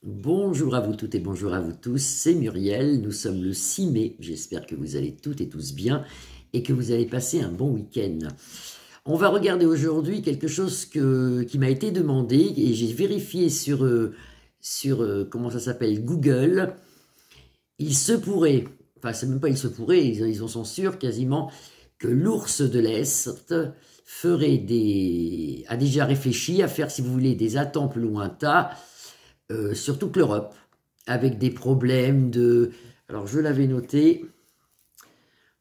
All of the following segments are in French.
Bonjour à vous toutes et bonjour à vous tous, c'est Muriel, nous sommes le 6 mai, j'espère que vous allez toutes et tous bien et que vous allez passer un bon week-end. On va regarder aujourd'hui quelque chose qui m'a été demandé et j'ai vérifié sur comment ça s'appelle, Google. Il se pourrait, enfin c'est même pas il se pourrait, ils en sont sûrs quasiment, que l'ours de l'Est a déjà réfléchi à faire, si vous voulez, des attentes lointains sur toute l'Europe, avec des problèmes de... Alors je l'avais noté,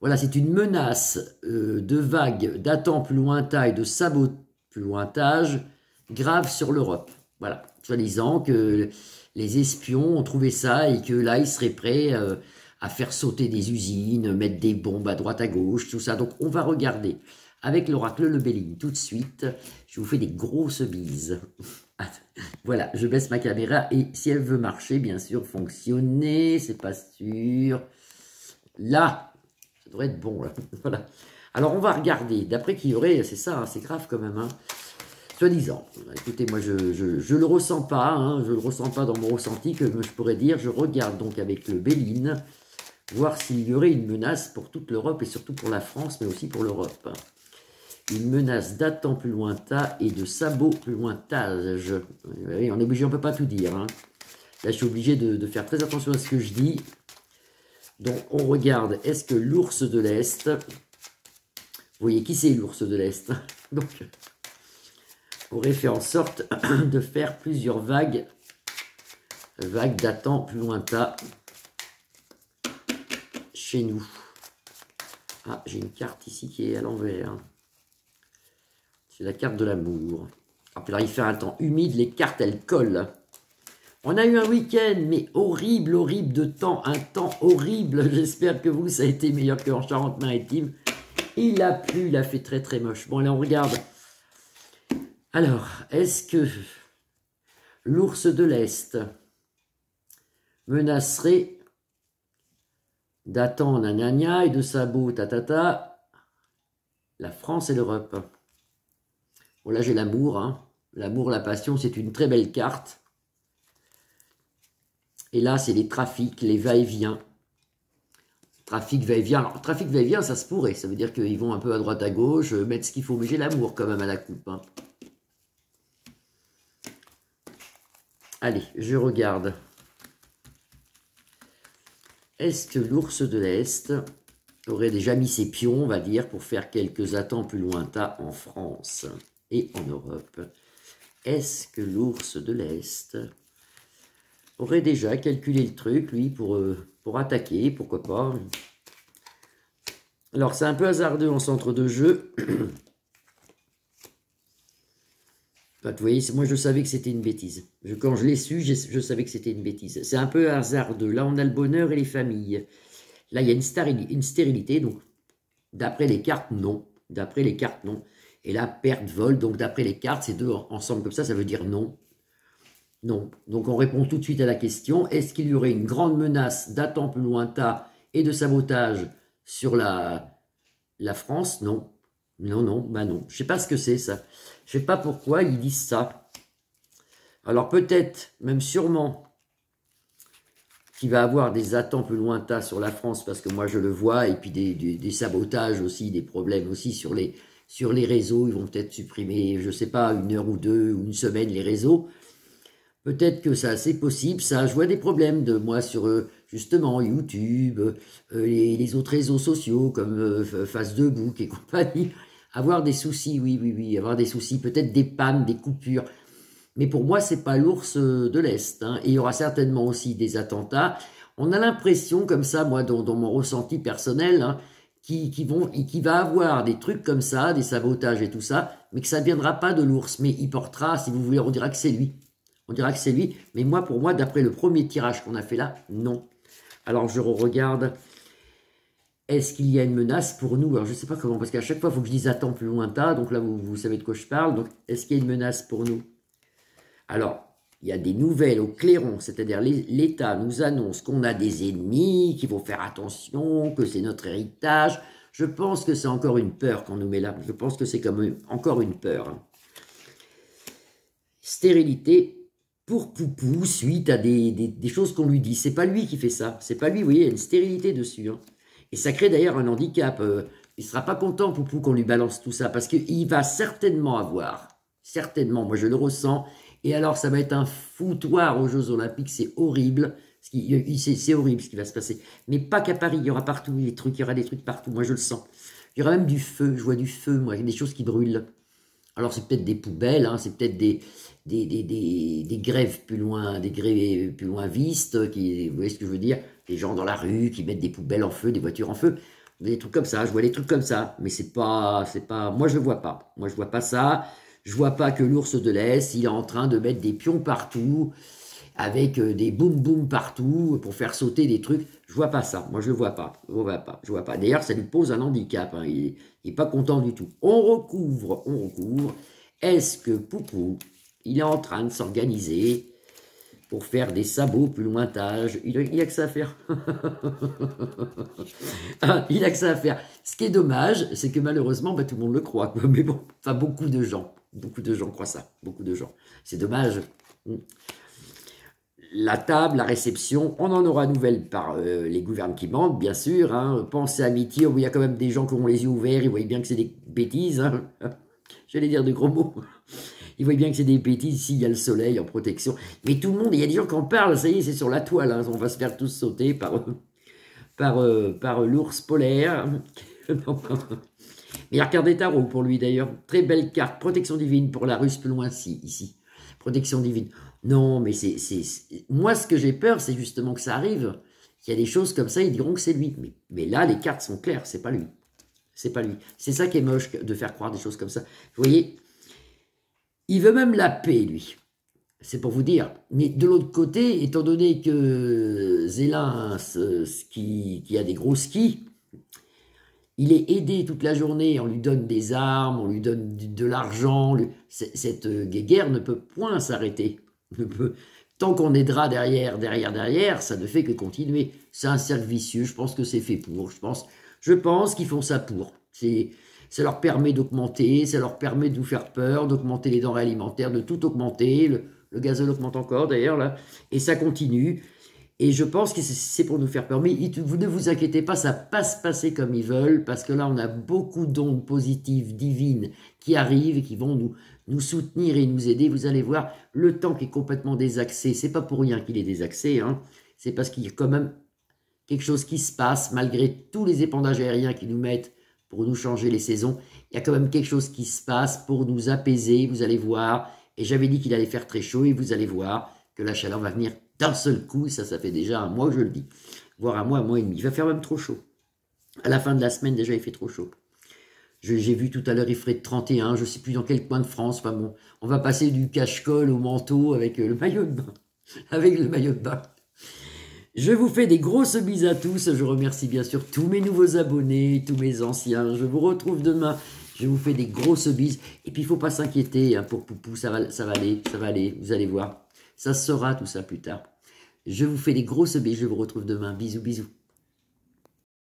voilà, c'est une menace de vagues datant plus lointain et de sabots plus lointage grave sur l'Europe. Voilà, soi-disant que les espions ont trouvé ça et que là, ils seraient prêts à faire sauter des usines, mettre des bombes à droite à gauche, tout ça. Donc on va regarder avec l'oracle Le Béline tout de suite. Je vous fais des grosses bises. Voilà, je baisse ma caméra et si elle veut marcher, bien sûr, fonctionner, c'est pas sûr. Là, ça devrait être bon, là. Voilà. Alors, on va regarder. D'après qui y aurait, c'est ça, hein, c'est grave quand même, hein. Soi-disant. Écoutez, moi, je le ressens pas, hein, je le ressens pas dans mon ressenti, que je pourrais dire. Je regarde donc avec le Béline, voir s'il y aurait une menace pour toute l'Europe et surtout pour la France, mais aussi pour l'Europe. Une menace datant plus lointain et de sabots plus lointage. Oui, on est obligé, on ne peut pas tout dire, hein. Là, je suis obligé de faire très attention à ce que je dis. Donc, on regarde, est-ce que l'ours de l'Est... Vous voyez, qui c'est l'ours de l'Est? Donc, aurait fait en sorte de faire plusieurs vagues datant plus lointain chez nous. Ah, j'ai une carte ici qui est à l'envers. C'est la carte de l'amour. Alors, il fait un temps humide, les cartes, elles collent. On a eu un week-end, mais horrible, horrible de temps, un temps horrible. J'espère que vous, ça a été meilleur qu'en Charente-Maritime. Il a plu, il a fait très très moche. Bon, là, on regarde. Alors, est-ce que l'ours de l'Est menacerait d'attendre un nanana et de sabots tatata la France et l'Europe? Bon, là, j'ai l'amour, hein. L'amour, la passion, c'est une très belle carte. Et là, c'est les trafics, les va-et-vient. Trafic va-et-vient. Alors, trafic va-et-vient, ça se pourrait. Ça veut dire qu'ils vont un peu à droite, à gauche, mettre ce qu'il faut. Mais j'ai l'amour quand même à la coupe, hein. Allez, je regarde. Est-ce que l'ours de l'Est aurait déjà mis ses pions, on va dire, pour faire quelques attentes plus lointains en France et en Europe? Est-ce que l'ours de l'Est aurait déjà calculé le truc, lui, pour attaquer, pourquoi pas? Alors, c'est un peu hasardeux en centre de jeu. Enfin, vous voyez, moi, je savais que c'était une bêtise. Quand je l'ai su, je savais que c'était une bêtise. C'est un peu hasardeux. Là, on a le bonheur et les familles. Là, il y a une stérilité, donc, d'après les cartes, non. D'après les cartes, non. Et là, perte, vol, donc d'après les cartes, ces deux ensemble comme ça veut dire non. Non. Donc on répond tout de suite à la question. Est-ce qu'il y aurait une grande menace datant plus lointain et de sabotage sur la France? Non. Non, non, bah non. Je ne sais pas ce que c'est ça. Je ne sais pas pourquoi ils disent ça. Alors peut-être, même sûrement, qu'il va avoir des attentes plus lointains sur la France, parce que moi je le vois, et puis des sabotages aussi, des problèmes aussi sur les réseaux. Ils vont peut-être supprimer, je ne sais pas, une heure ou deux, ou une semaine les réseaux. Peut-être que ça, c'est possible, ça. Je vois des problèmes de moi sur, justement, YouTube, les autres réseaux sociaux, comme Facebook et compagnie. Avoir des soucis, oui, oui, oui, avoir des soucis, peut-être des pannes, des coupures. Mais pour moi, c'est pas l'ours de l'Est, hein. Et il y aura certainement aussi des attentats. On a l'impression, comme ça, moi, dans mon ressenti personnel, hein, qui va avoir des trucs comme ça, des sabotages et tout ça, mais que ça ne viendra pas de l'ours. Mais il portera, si vous voulez, on dira que c'est lui. On dira que c'est lui, mais moi, pour moi, d'après le premier tirage qu'on a fait là, non. Alors, je regarde. Est-ce qu'il y a une menace pour nous? Alors, je ne sais pas comment, parce qu'à chaque fois, il faut que je dise attends plus lointain. Donc là, vous savez de quoi je parle. Donc, est-ce qu'il y a une menace pour nous? Alors, il y a des nouvelles au clairon, c'est-à-dire l'État nous annonce qu'on a des ennemis, qu'il faut faire attention, que c'est notre héritage. Je pense que c'est encore une peur qu'on nous met là. Je pense que c'est comme encore une peur, hein. Stérilité. pour Poupou suite à des choses qu'on lui dit. C'est pas lui qui fait ça. C'est pas lui, vous voyez, il y a une stérilité dessus. Hein. Et ça crée d'ailleurs un handicap. Il sera pas content, Poupou, qu'on lui balance tout ça, parce qu'il va certainement avoir, certainement, moi je le ressens, et alors ça va être un foutoir aux Jeux Olympiques, c'est horrible, c'est horrible ce qui va se passer. Mais pas qu'à Paris, il y aura partout des trucs, il y aura des trucs partout, moi je le sens. Il y aura même du feu, je vois du feu, moi, des choses qui brûlent. Alors c'est peut-être des poubelles, hein, c'est peut-être des grèves plus loin, des grèves plus loin vistes, qui, vous voyez ce que je veux dire, des gens dans la rue qui mettent des poubelles en feu, des voitures en feu, des trucs comme ça, je vois des trucs comme ça, mais c'est pas, moi je le vois pas, moi je vois pas ça, je vois pas que l'ours de l'Est, il est en train de mettre des pions partout, avec des boum boum partout, pour faire sauter des trucs, je vois pas ça, moi je le vois pas, je vois pas, je vois pas, d'ailleurs ça lui pose un handicap, hein, il est pas content du tout, on recouvre, est-ce que Poupou, il est en train de s'organiser pour faire des sabots plus lointages. Il a que ça à faire. Il a que ça à faire. Ce qui est dommage, c'est que malheureusement, bah, tout le monde le croit. Quoi. Mais bon, enfin, beaucoup de gens croient ça. Beaucoup de gens. C'est dommage. La table, la réception, on en aura nouvelle par les gouvernements qui manquent, bien sûr. Hein. Pensez à Amitié, il y a quand même des gens qui ont les yeux ouverts, ils voient bien que c'est des bêtises. Hein. J'allais dire de gros mots. Ils voient bien que c'est des bêtises, ici il y a le soleil en protection. Mais tout le monde, il y a des gens qui en parlent, ça y est, c'est sur la toile, hein, on va se faire tous sauter par l'ours polaire. Mais regardez tarot pour lui d'ailleurs, très belle carte, protection divine pour la Russe plus loin ici. Protection divine. Non, mais moi ce que j'ai peur, c'est justement que ça arrive, qu'il y a des choses comme ça, ils diront que c'est lui. Mais là, les cartes sont claires, c'est pas lui. C'est pas lui. C'est ça qui est moche de faire croire des choses comme ça. Vous voyez, il veut même la paix, lui. C'est pour vous dire. Mais de l'autre côté, étant donné que Zélin, qui a des gros skis, il est aidé toute la journée, on lui donne des armes, on lui donne de l'argent. Cette guerre ne peut point s'arrêter. Tant qu'on aidera derrière, ça ne fait que continuer. C'est un cercle vicieux, je pense que c'est fait pour. Je pense qu'ils font ça pour. Ça leur permet d'augmenter, ça leur permet de nous faire peur, d'augmenter les denrées alimentaires, de tout augmenter. Le gazole augmente encore d'ailleurs, là. Et ça continue. Et je pense que c'est pour nous faire peur. Mais vous ne vous inquiétez pas, ça va pas se passer comme ils veulent, parce que là, on a beaucoup d'ondes positives, divines, qui arrivent et qui vont nous soutenir et nous aider. Vous allez voir, le temps qui est complètement désaxé, c'est pas pour rien qu'il est désaxé, hein. C'est parce qu'il y a quand même quelque chose qui se passe, malgré tous les épandages aériens qui nous mettent pour nous changer les saisons. Il y a quand même quelque chose qui se passe pour nous apaiser, vous allez voir. Et j'avais dit qu'il allait faire très chaud, et vous allez voir que la chaleur va venir d'un seul coup. Ça fait déjà un mois que je le dis. Voire un mois et demi. Il va faire même trop chaud. À la fin de la semaine, déjà, il fait trop chaud. J'ai vu tout à l'heure, il ferait de 31, je ne sais plus dans quel coin de France. Enfin bon, on va passer du cache-col au manteau avec le maillot de bain. Avec le maillot de bain. Je vous fais des grosses bises à tous. Je remercie bien sûr tous mes nouveaux abonnés, tous mes anciens. Je vous retrouve demain. Je vous fais des grosses bises. Et puis, il ne faut pas s'inquiéter hein, pour Poupou. Ça va aller. Vous allez voir. Ça se saura tout ça plus tard. Je vous fais des grosses bises. Je vous retrouve demain. Bisous, bisous.